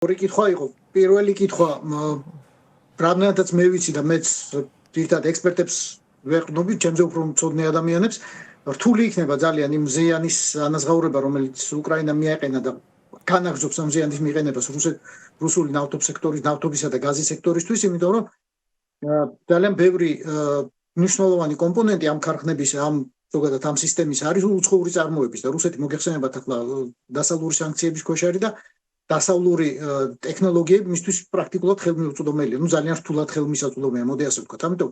ორი კითხვა იყო. პირველი კითხვა რამდენადაც მე ვიცი და მეც ერთად ექსპერტებს ვეყნობი, ჩემზე უფრო მწოდნე ადამიანებს, რთული იქნება ძალიან იმ ზიანის ანაზღაურება, რომელიც უკრაინა მიაყენა და განაგრძობს ამ ზიანის მიყენებას რუსული ნავთობის ნავთობისა და გაზის სექტორისთვის, იმიტომ რომ ძალიან ბევრი მნიშვნელოვანი კომპონენტი ამ ქარხნების ამ ზოგადად ამ სისტემის არის უცხოური წარმოების და რუსეთი მოგეხსენებათ ახლა დასავლური სანქციების ქვეშ არის და დასავლური ტექნოლოგიები მისთვის პრაქტიკულად ხელმისაწვდომელია. ძალიან რთულად ხელმისაწვდომია, მოდი ასე ვთქვათ. ამიტომ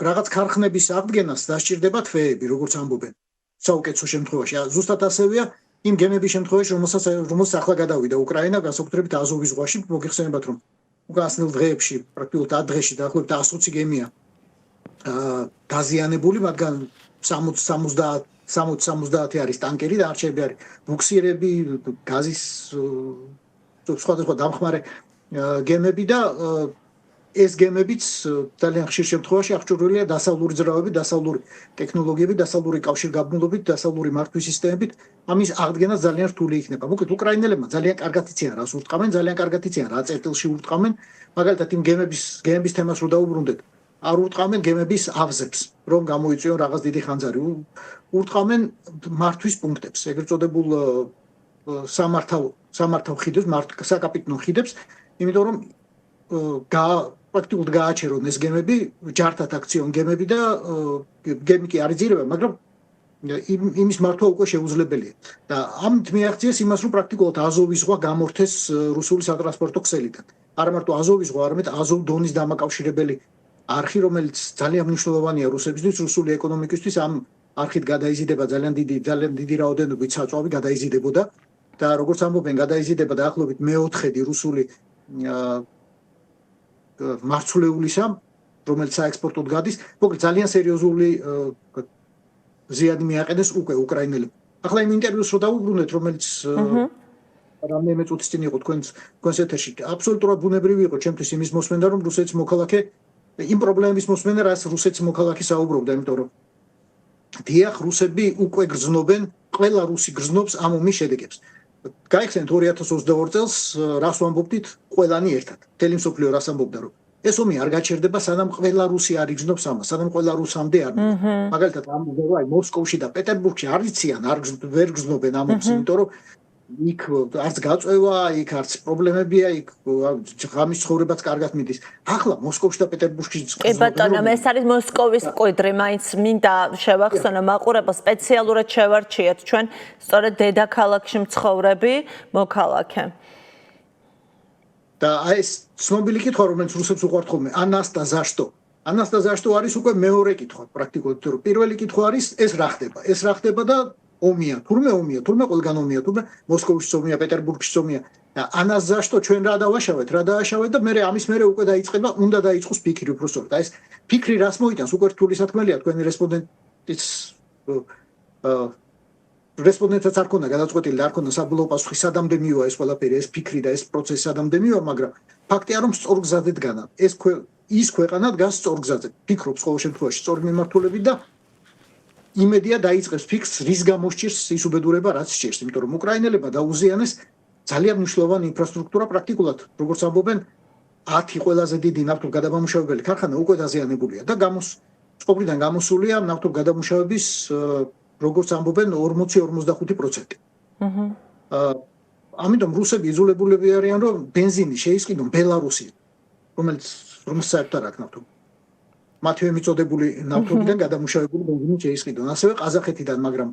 რაღაც ქარხნების აღდგენას დასჭირდება თვეები, როგორც ამბობენ. საუკეთესო შემთხვევაში, ზუსტად ასევეა იმ გემების შემთხვევაში, რომელსაც ახლა გადავიდა უკრაინა, განსაკუთრებით აზოვის ზღვაში, მოგეხსენებათ რომ უკანასკნელ დღეებში, პრაქტიკულად 10 დღეში დაახლოებით 120 გემია დაზიანებული, მათგან 60-70 არის ტანკერი და არჩევები არის ბუქსირები, გაზის სხვადასხვა დამხმარე გემები და ეს გემებიც ძალიან ხშირ შემთხვევაში აღჭურვილია დასავლური ძრავებით, დასავლური ტექნოლოგიებით, დასავლური კავშირგაბმულობით, დასავლური მართვის სისტემებით. ამის აღდგენა ძალიან რთული იქნება. მოკლედ უკრაინელებმა ძალიან კარგად იციან რას ურტყამენ, ძალიან კარგად იციან რა წერტილში ურტყამენ. მაგალითად იმ გემების თემას რო დაუბრუნდეთ, არ ურტყამენ გემების ავზებს, რომ გამოიწვიონ რაღაც დიდი ხანძარი. ურტყამენ მართვის პუნქტებს, ეგრეთ წოდებულ სამართავ ხიდებს, საკაპიტნო ხიდებს, იმიტომ რომ პრაქტიკულად გააჩერონ ეს გემები, ჯართად აქციონ გემები და გემი კი არ იძირება, მაგრამ იმის მართვა უკვე შეუძლებელია. და ამით მიაღწიეს იმას, რომ პრაქტიკულად აზოვის ზღვა გამორთეს რუსული სატრანსპორტო ქსელიდან. არა მარტო აზოვის ზღვა, არამედ აზოვ-დონის დამაკავშირებელი არხი, რომელიც ძალიან მნიშვნელოვანია რუსებისთვის, რუსული ეკონომიკისთვის, ამ არხით გადაიზიდება ძალიან დიდი რაოდენობით საწვავი გადაიზიდებოდა და როგორც ამბობენ, გადაიზიდება დაახლოებით მე-4 რუსული მარცვლეულისა, რომელიც საექსპორტოდ გადის, მოკლედ ძალიან სერიოზული ზიანი მიაყენეს უკვე უკრაინელებმა. ახლა იმ ინტერვიუს რო დავუბრუნდეთ, რომელიც რამდენიმე წუთის წინ იყო თქვენს ეთერში, აბსოლუტურად ბუნებრივი იყო ჩემთვის იმის მოსმენა, რომ რუსეთის მოქალაქე იმ პრობლემების მოსმენა, რაც რუსეთის მოქალაქე საუბრობდა, იმიტომ რომ დიახ, რუსები უკვე გრძნობენ, ყველა რუსი გრძნობს ამ ომის შედეგებს. გაიხსენეთ 2022 წელს რას ვამბობდით ყველანი ერთად. მთელი მსოფლიო რას ამბობდა, რომ ეს ომი არ გაჩერდება, სანამ ყველა რუსი არ იგრძნობს ამას, სანამ ყველა რუსამდე არ მოვა. მაგალითად ამბობდა, აი მოსკოვში და პეტერბურგში არ იციან, ვერ გრძნობენ ამ ომს, იმიტომ რომ იქ არც გაწევა, იქ არც პრობლემებია, იქ ღამის ცხოვრებაც კარგად მიდის. ახლა მოსკოვში და პეტერბურგში კი ბატონო, ეს არის მოსკოვის მკვიდრი, მაინც მინდა შევახსენო მაყურებელს, სპეციალურად შევარჩიეთ ჩვენ სწორედ დედაქალაქში მცხოვრები მოქალაქე. და აი ეს ცნობილი კითხვა, რომელიც რუსებს უყვართ ხოლმე, ანასტა ზაშტო. ანასტა ზაშტო არის უკვე მეორე კითხვა პრაქტიკულად, რომ პირველი კითხვა არის ეს რა ხდება? ეს რა ხდება და ომია, თურმე ყველგან ომია, თურმე მოსკოვში ომია, პეტერბურგში ომია. და ანას ზაშტო ჩვენ რა დავაშავეთ და მე ამის მერე უკვე დაიწყება, უნდა დაიწყოს ფიქრი უფრო სწორად. და ეს ფიქრი რას მოიტანს? უკვე რთული სათქმელია თქვენი რესპონდენტიც არ ქონდა გადაწყვეტილი და არ ქონდა საბოლოო პასუხი სადამდე მივა ეს ყველაფერი, ეს ფიქრი და ეს პროცესი სადამდე მივა, მაგრამ ფაქტია რომ სწორ გზაზე დგანა. ის ქვეყანა დგას სწორ გზაზე. ფიქრობს ყოველ შემთხვევაში სწორი მიმართულებით და იმედია დაიწყებს ფიქრს, რის გამო სჭირს ის უბედურება, რაც სჭირს, იმიტომ რომ უკრაინელებმა დაუზიანეს ძალიან მნიშვნელოვანი ინფრასტრუქტურა პრაქტიკულად, როგორც ამბობენ, 10 ყველაზე დიდი ნავთობგადამამუშავებელი ქარხანა უკვე დაზიანებულია და წყობრიდან გამოსულია ნავთობგადამუშავების როგორც ამბობენ 40-45%. ამიტომ რუსები იძულებულები არიან, რომ ბენზინი შეისყიდონ ბელარუსი, რომელიც საერთოდ არ აქვს ნავთობი. მათივე მიწოდებული ნავთობიდან გადამუშავებული ბენზინი შეისყიდონ. ასევე ყაზახეთიდან, მაგრამ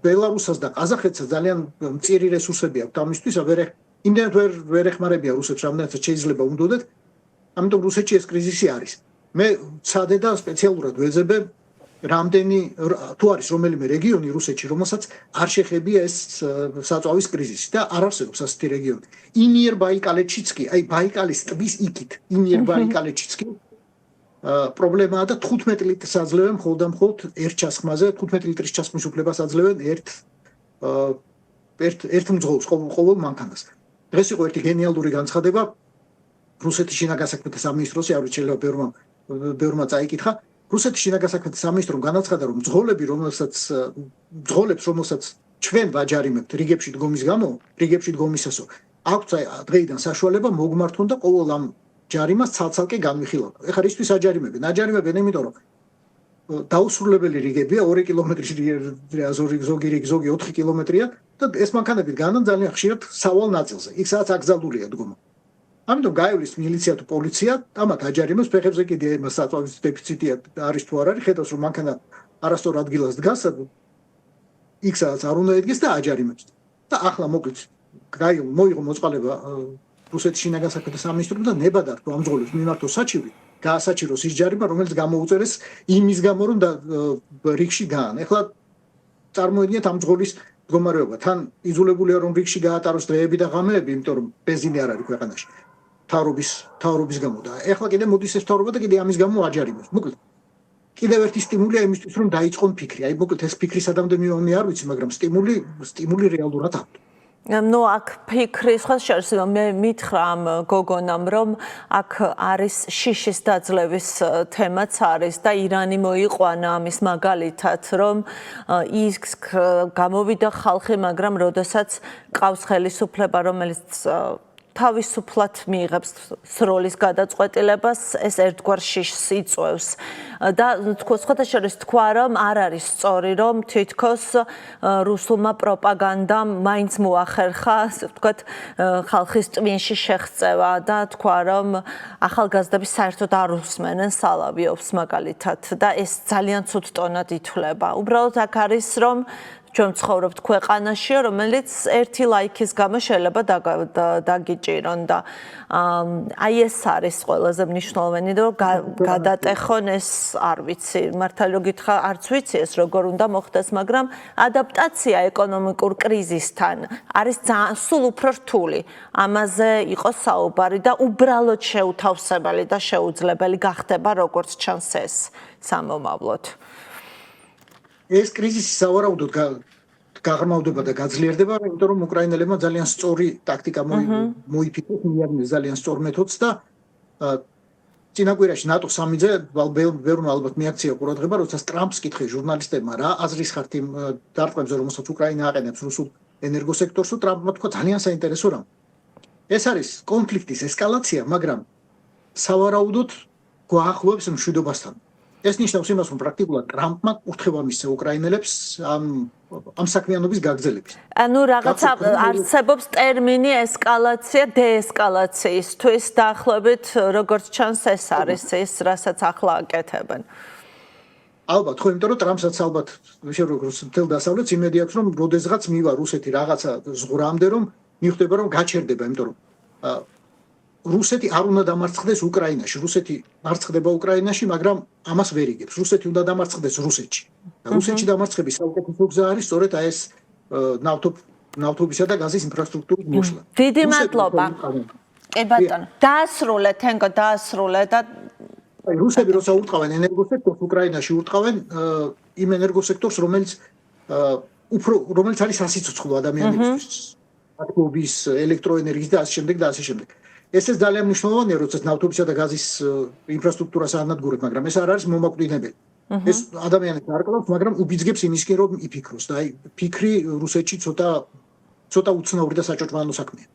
ბელარუსას და ყაზახეთსაც ძალიან მწირი რესურსები აქვთ ამისთვის, იმდენად ვერ ეხმარებია რუსებს, რამდენადაც შეიძლება უნდოდეთ. ამიტომ რუსეთში ეს კრიზისი არის. მე ცადე და სპეციალურად ვეძებე თუ არის რომელიმე რეგიონი რუსეთში, რომელსაც არ შეხებია ეს საწვავის კრიზისი და არ არსებობს ასეთი რეგიონი. იმიერ ბაიკალეთშიც კი, აი ბაიკალის ტბის იქით, იმიერ ბაიკალეთშიც კი პრობლემაა და 15 ლიტრს აძლევენ მხოლოდ ერთ ჩასხმაზე, 15 ლიტრის ჩასხმის უფლებას აძლევენ ერთ მძღოლს ყოველ მანქანას. დღეს იყო ერთი გენიალური განცხადება რუსეთის შინაგან საქმეთა სამინისტროს, არ ვიცი შეიძლება ბევრმა წაიკითხა. რუსეთის შინაგან საქმეთა სამინისტრომ განაცხადა, რომ მძღოლებს, რომელსაც ჩვენ ვაჯარიმებთ რიგებში დგომისასო, აქვს დღეიდან საშუალება მოგმართონ და ყოველ ამ ჯარიმას ცალ-ცალკე განვიხილოთ. ეხლა რისთვის აჯარიმებენ? აჯარიმებენ იმიტომ რომ დაუსრულებელი რიგებია 2 კილომეტრის ზოგი 4 კილომეტრია და ეს მანქანები განან ძალიან ხშირად სავალ ნაწილზე. იქ სადაც აკრძალულია დგომა. ამიტომ გაივლის მილიცია თუ პოლიცია, ამათ აჯარიმებს, ფეხებზე კიდე საწვავის დეფიციტი არის თუ არ არის, ხედავს რომ მანქანა არასწორ ადგილას დგას, იქ სადაც არ უნდა ედგეს და აჯარიმებს. და ახლა მოკლედ მოიღო მოწყალება რუსეთის შინაგან საქმეთა სამინისტრომ და ნებადართო რომ ამ ძღოლებს მიმართოს საჩივი, გაასაჩიროს ის ჯარიმა, რომელიც გამოუწერეს იმის გამო, რომ რიგში გაან. ეხლა წარმოიდგინეთ ამ ძღოლის მდგომარეობა. თან იძულებულია რომ რიგში გაატაროს დღეები და ღამეები, იმიტომ რომ ბენზინი არ არის ქვეყანაში. თავრობის გამო და ეხლა კიდე მოდის ეს თავრობა და კიდე ამის გამო აჯარიმებს. მოკლედ კიდევ ერთი სტიმულია იმისთვის რომ დაიწყონ ფიქრი. აი მოკლედ ეს ფიქრი სადამდე მივონე არ ვიცი, მაგრამ სტიმული რეალურად აქვს. ნუ აქ ფიქრი სხვა შორის მე მითხრა ამ გოგონამ რომ აქ არის შიშის დაძლევის თემაც არის და ირანი მოიყვანა ამის მაგალითად რომ ის გამოვიდა ხალხი მაგრამ როდესაც ყავს ხელისუფლება რომელიც თავისუფლად მიიღებს სროლის გადაწყვეტილებას ეს ერთგვარ შიშს იწვევს და სხვა შორის თქვა რომ არ არის სწორი რომ თითქოს რუსულმა პროპაგანდამ მაინც მოახერხა ასე ვთქვათ ხალხის ტვინში შეღწევა და თქვა რომ ახალგაზრდები საერთოდ არ უსმენენ სალავიოვს მაგალითად და ეს ძალიან ცუდ ტონად ითვლება უბრალოდ აქ არის რომ ჩვენ ცხოვრობთ ქვეყანაში, რომელიც ერთი ლაიქის გამო შეიძლება დაგიჭირონ და აი ეს არის ყველაზე მნიშვნელოვანი და გადატეხონ ეს არ ვიცი, მართალი რომ გითხრა არც ვიცი ეს როგორ უნდა მოხდეს, მაგრამ ადაპტაცია ეკონომიკურ კრიზისთან არის სულ უფრო რთული. ამაზე იყო საუბარი და უბრალოდ შეუთავსებელი და შეუძლებელი გახდება როგორც ჩანს ეს სამომავლოდ. ეს კრიზისი სავარაუდოდ გაღრმავდება და გაძლიერდება, იმიტომ რომ უკრაინელებმა ძალიან სწორი ტაქტიკა მოიფიქრეს, მიაგნეს ძალიან სწორ მეთოდს და წინაკვირაში ნატო სამიძე ბევრმა ალბათ მიაქცია ყურადღება, როდესაც ტრამპს კითხეს ჟურნალისტებმა რა აზრის ხართ იმ დარტყმებზე, რომელსაც უკრაინა აყენებს რუსულ ენერგოსექტორს, ტრამპმა თქვა ძალიან საინტერესო რამ. ეს არის კონფლიქტის ესკალაცია, მაგრამ სავარაუდოდ გვაახლოებს მშვიდობასთან. ეს ნიშნავს იმას, რომ პრაქტიკულად ტრამპმა კურთხევა მისცა უკრაინელებს ამ საქმიანობის გაგრძელების. ანუ რაღაცა არსებობს ტერმინი ესკალაცია დეესკალაციისთვის დაახლოებით როგორც ჩანს ეს არის ის, რასაც ახლა აკეთებენ. ალბათ, ხო, იმიტომ რომ ტრამპსაც ალბათ როგორც მთელ დასავლეთს იმედი აქვს, რომ როდესღაც მივა რუსეთი რაღაცა ზღვრამდე, რომ მიხვდება, რომ გაჩერდება, იმიტომ რომ რუსეთი არ უნდა დამარცხდეს უკრაინაში. რუსეთი მარცხდება უკრაინაში, მაგრამ ამას ვერ იგებს. რუსეთი უნდა დამარცხდეს რუსეთში. რუსეთში დამარცხების საუკეთესო გზა არის სწორედ აი ეს ნავთობისა და გაზის ინფრასტრუქტურის მოშლა. დიდი მადლობა. კი ბატონო, დაასრულეთ, თენგო დაასრულე და აი რუსები როცა ურტყავენ ენერგოსექტორს უკრაინაში ურტყავენ იმ ენერგოსექტორს, რომელიც არის სასიცოცხლო ადამიანებისთვის. ათმობის, ელექტროენერგიის და ასე შემდეგ და ასე შემდეგ. ეს ძალიან მნიშვნელოვანია, როდესაც ნავთობისა და გაზის ინფრასტრუქტურას ანადგურებ, მაგრამ ეს არ არის მომაკვდინებელი. ეს ადამიანებს არ კლავს, მაგრამ უბიძგებს იმისკენ, რომ იფიქროს და აი ფიქრი რუსეთში ცოტა უცნაური და საჭოჭმანო საქმეა.